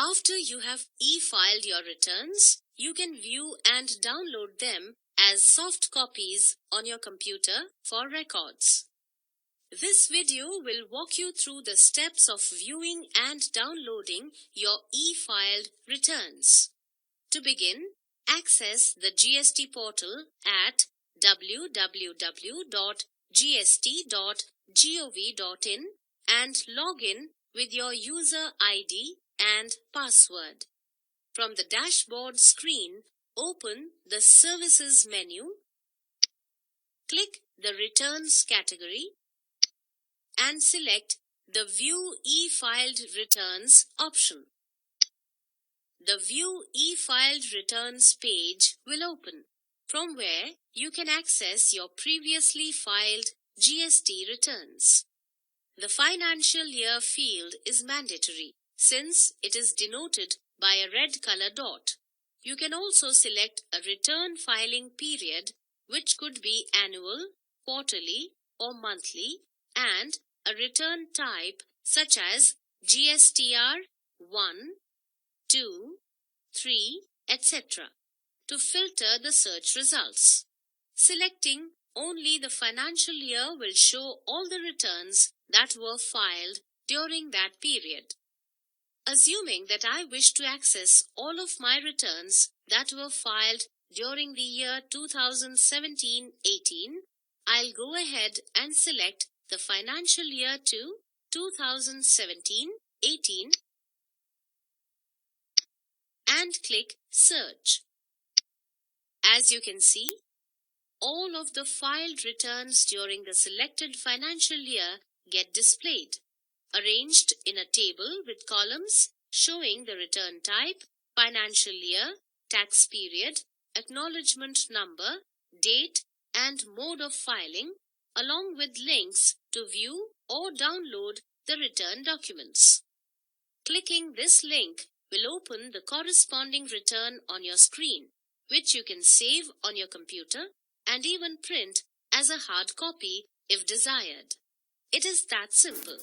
After you have e-filed your returns, you can view and download them as soft copies on your computer for records. This video will walk you through the steps of viewing and downloading your e-filed returns. To begin, access the GST portal at www.gst.gov.in and log in with your user ID and password. From the dashboard screen, open the Services menu, click the Returns category, and select the View e-filed returns option. The View e-filed returns page will open, from where you can access your previously filed GST returns. The financial year field is mandatory since it is denoted by a red color dot. You can also select a return filing period, which could be annual, quarterly, or monthly, and a return type such as GSTR 1, 2, 3, etc. to filter the search results. Selecting only the financial year will show all the returns that were filed during that period. Assuming that I wish to access all of my returns that were filed during the year 2017-18, I'll go ahead and select the financial year to 2017-18 and click Search. As you can see, all of the filed returns during the selected financial year get displayed, arranged in a table with columns showing the return type, financial year, tax period, acknowledgement number, date, and mode of filing, along with links to view or download the return documents. Clicking this link will open the corresponding return on your screen, which you can save on your computer and even print as a hard copy if desired. It is that simple.